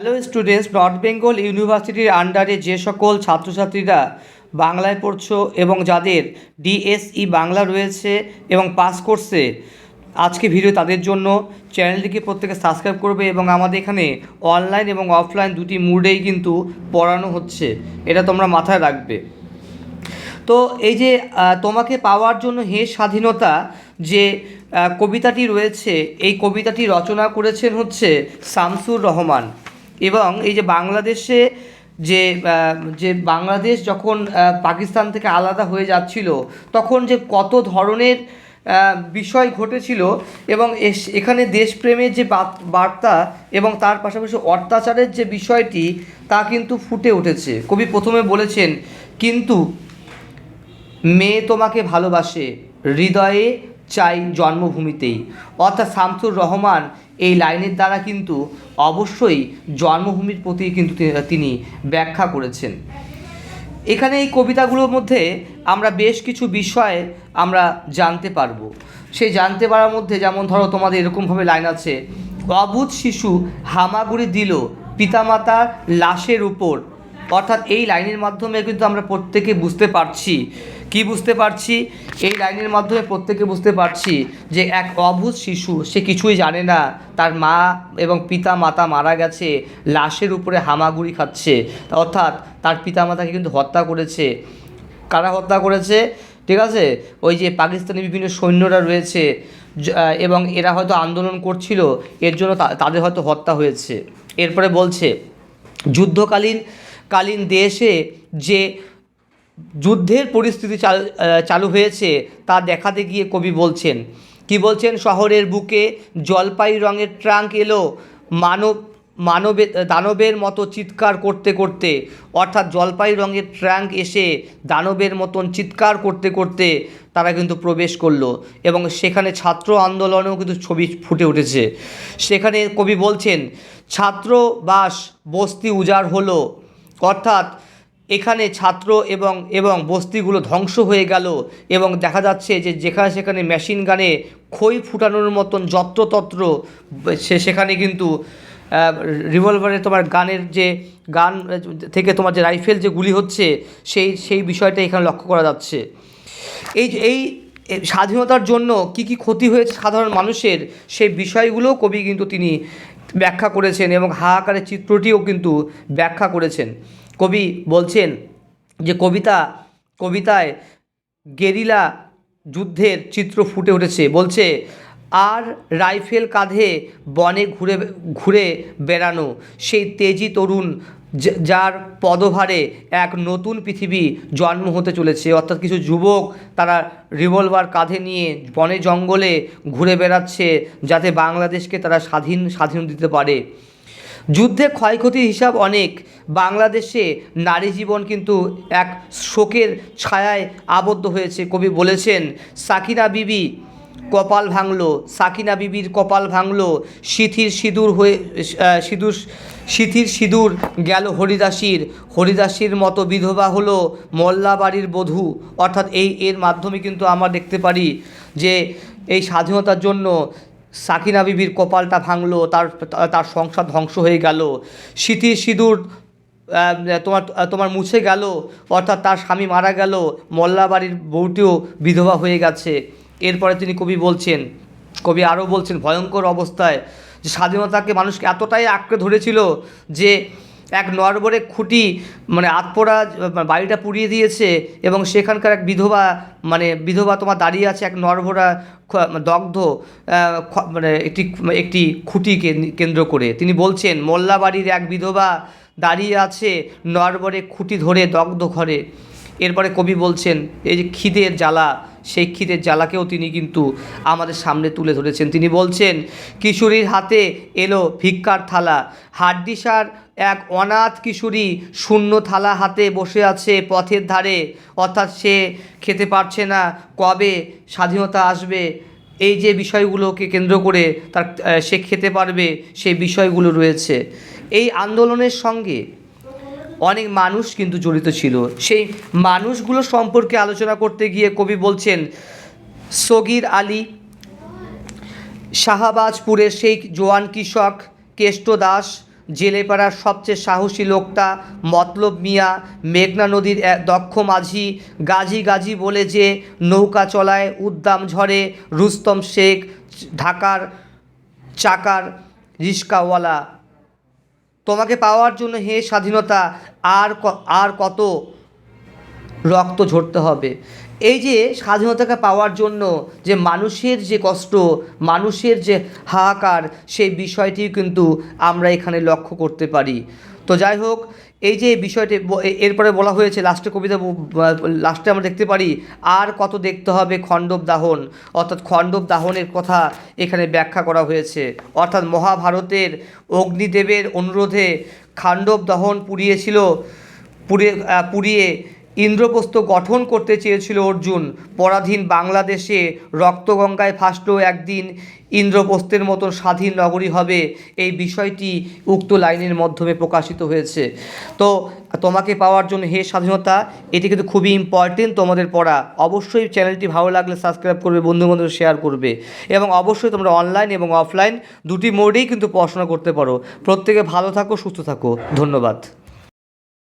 Hello students, north Bengal ইউনিভার্সিটির আন্ডারে যে সকল ছাত্রছাত্রীরা বাংলায় পড়ছো এবং যাদের ডিএসই বাংলা রয়েছে এবং পাস করছে, আজকে ভিডিও তাদের জন্য। চ্যানেলটিকে প্রত্যেকে সাবস্ক্রাইব করবে এবং আমাদের এখানে অনলাইন এবং অফলাইন দুটি মুডেই কিন্তু পড়ানো হচ্ছে, এটা তোমরা মাথায় রাখবে। তো এই যে তোমাকে পাওয়ার জন্য হে স্বাধীনতা যে কবিতাটি রয়েছে, এই কবিতাটি রচনা করেছেন হচ্ছে শামসুর রহমান। এবং এই যে বাংলাদেশে যে যে বাংলাদেশ যখন পাকিস্তান থেকে আলাদা হয়ে যাচ্ছিল, তখন যে কত ধরনের বিষয় ঘটেছিল এবং এখানে দেশপ্রেমের যে বার্তা এবং তার পাশাপাশি অত্যাচারের যে বিষয়টি তা কিন্তু ফুটে উঠেছে। কবি প্রথমে বলেছেন, কিন্তু মেয়ে তোমাকে ভালোবাসে হৃদয়ে চাই জন্মভূমিতেই। অর্থাৎ শামসুর রহমান এই লাইনের দ্বারা কিন্তু অবশ্যই জন্মভূমির প্রতি কিন্তু তিনি ব্যাখ্যা করেছেন। এখানে এই কবিতাগুলোর মধ্যে আমরা বেশ কিছু বিষয় আমরা জানতে পারবো। সেই জানতে পারার মধ্যে যেমন ধরো তোমাদের এরকমভাবে লাইন আছে, অবুঝ শিশু হামাগুড়ি দিল পিতামাতার লাশের উপর। অর্থাৎ এই লাইনের মাধ্যমে কিন্তু আমরা প্রত্যেকে বুঝতে পারছি, কি বুঝতে পারছি, এই লাইনের মাধ্যমে প্রত্যেকে বুঝতে পারছি যে এক অবুঝ শিশু, সে কিছুই জানে না, তার মা এবং পিতা মাতা মারা গেছে, লাশের উপরে হামাগুড়ি খাচ্ছে। অর্থাৎ তার পিতা মাতাকে কিন্তু হত্যা করেছে। কারা হত্যা করেছে? ঠিক আছে, ওই যে পাকিস্তানি বিভিন্ন সৈন্যরা রয়েছে এবং এরা হয়তো আন্দোলন করছিল, এর জন্য তাদের হয়তো হত্যা হয়েছে। এরপরে বলছে, যুদ্ধকালীন দেশে যে যুদ্ধের পরিস্থিতি চালু হয়েছে তা দেখাতে গিয়ে কবি বলছেন, কি বলছেন, শহরের বুকে জলপাই রঙের ট্রাঙ্ক এলো দানবের মতো চিৎকার করতে করতে। অর্থাৎ জলপাই রঙের ট্রাঙ্ক এসে দানবের মতন চিৎকার করতে করতে তারা কিন্তু প্রবেশ করলো এবং সেখানে ছাত্র আন্দোলনেও কিন্তু ছবি ফুটে উঠেছে। সেখানে কবি বলছেন, ছাত্রবাস বস্তি উজাড় হলো। অর্থাৎ এখানে ছাত্র এবং বস্তিগুলো ধ্বংস হয়ে গেল এবং দেখা যাচ্ছে যে যেখানে সেখানে মেশিন গানে খই ফুটানোর মতন যত্রতত্র সেখানে কিন্তু রিভলভারে তোমার গানের যে গান থেকে তোমার যে রাইফেল যে গুলি হচ্ছে সেই বিষয়টা এখানে লক্ষ্য করা যাচ্ছে। এই স্বাধীনতার জন্য কি ক্ষতি হয়েছে সাধারণ মানুষের, সেই বিষয়গুলো কবি কিন্তু তিনি ব্যাখ্যা করেছেন এবং হাহাকারের চিত্রটিও কিন্তু ব্যাখ্যা করেছেন। কবি বলছেন যে কবিতায় গেরিলা যুদ্ধের চিত্র ফুটে উঠেছে। বলছে, আর রাইফেল কাঁধে বনে ঘুরে ঘুরে বেড়ানো সেই তেজি তরুণ যার পদভারে এক নতুন পৃথিবী জন্ম হতে চলেছে। অর্থাৎ কিছু যুবক তারা রিভলভার কাঁধে নিয়ে বনে জঙ্গলে ঘুরে বেড়াচ্ছে যাতে বাংলাদেশকে তারা স্বাধীন দিতে পারে। যুদ্ধে ক্ষয়ক্ষতির হিসাব অনেক, বাংলাদেশে নারী জীবন কিন্তু এক শোকের ছায়ায় আবদ্ধ হয়েছে। কবি বলেছেন, সাকিনা বিবির কপাল ভাঙলো, সিথির সিঁদুর গেল হরিদাসীর মতো বিধবা হলো মোল্লাবাড়ির বধূ। অর্থাৎ এর মাধ্যমে কিন্তু আমরা দেখতে পারি যে এই স্বাধীনতার জন্য সাকিনা বিবির কপালটা ভাঙলো, তার সংসার ধ্বংস হয়ে গেল। সিথির সিঁদুর তোমার মুছে গেল, অর্থাৎ তার স্বামী মারা গেল, মোল্লাবাড়ির বউটিও বিধবা হয়ে গেছে। এরপরে কবি আরও বলছেন, ভয়ঙ্কর অবস্থায় যে স্বাধীনতাকে মানুষকে এতটাই আঁকড়ে ধরেছিল যে এক নরবরে খুঁটি আতপোড়া বাড়িটা পুড়িয়ে দিয়েছে এবং সেখানকার এক বিধবা তোমার দাঁড়িয়ে আছে এক নরভরা দগ্ধ একটি খুঁটিকে কেন্দ্র করে। তিনি বলছেন, মোল্লাবাড়ির এক বিধবা দাঁড়িয়ে আছে নরবরে খুঁটি ধরে দগ্ধ ঘরে। এরপরে কবি বলছেন, এই যে খিদের জ্বালা, সেই খিদের জ্বালাকেও তিনি কিন্তু আমাদের সামনে তুলে ধরেছেন। তিনি বলছেন, কিশোরীর হাতে এলো ভিক্ষার থালা, হাড্ডিসার এক অনাথ কিশোরী শূন্য থালা হাতে বসে আছে পথের ধারে। অর্থাৎ সে খেতে পারছে না, কবে স্বাধীনতা আসবে এই যে বিষয়গুলোকে কেন্দ্র করে সে খেতে পারবে, সেই বিষয়গুলো রয়েছে। এই আন্দোলনের সঙ্গে অনেক মানুষ কিন্তু জড়িত ছিল। সেই মানুষগুলো সম্পর্কে আলোচনা করতে গিয়ে কবি বলছেন, সগির আলী, শাহবাজপুরের সেই জোয়ান কৃষক কেষ্ট দাস, জেলেপাড়ার সবচেয়ে সাহসী লোকটা মতলব মিয়া, মেঘনা নদীর এক দক্ষ মাঝি, গাজী গাজী বলে যে নৌকা চলায় উদ্দাম ঝড়ে রুস্তম শেখ, ঢাকার চাকার রিস্কাওয়ালা। তোমাকে পাওয়ার জন্য হে স্বাধীনতা আর কত রক্ত ঝরতে হবে। এই যে স্বাধীনতাকে পাওয়ার জন্য যে মানুষের যে কষ্ট, মানুষের যে হাহাকার, সেই বিষয়টি কিন্তু আমরা এখানে লক্ষ্য করতে পারি। তো যাই হোক, এই যে বিষয়টি এরপরে বলা হয়েছে লাস্টে কবিতা লাস্টে আমরা দেখতে পারি আর কত দেখতে হবে খণ্ডব দাহন, অর্থাৎ খণ্ডব দাহনের কথা এখানে ব্যাখ্যা করা হয়েছে। অর্থাৎ মহাভারতের অগ্নিদেবের অনুরোধে খাণ্ডব দহন পুড়িয়ে ইন্দ্রপ্রস্থ গঠন করতে চেয়েছিল অর্জুন। পরাধীন বাংলাদেশে রক্তগঙ্গায় ভাসলেও একদিন ইন্দ্রপ্রস্থের মতো স্বাধীন নগরী হবে, এই বিষয়টি উক্ত লাইনের মাধ্যমে প্রকাশিত হয়েছে। তো তোমাকে পাওয়ার জন্য হে স্বাধীনতা, এটি কিন্তু খুবই ইম্পর্টেন্ট তোমাদের পড়া। অবশ্যই চ্যানেলটি ভালো লাগলে সাবস্ক্রাইব করবে, বন্ধুবান্ধব শেয়ার করবে, এবং অবশ্যই তোমরা অনলাইন এবং অফলাইন দুটি মোডেই কিন্তু পড়াশোনা করতে পারো। প্রত্যেকে ভালো থাকো, সুস্থ থাকো, ধন্যবাদ।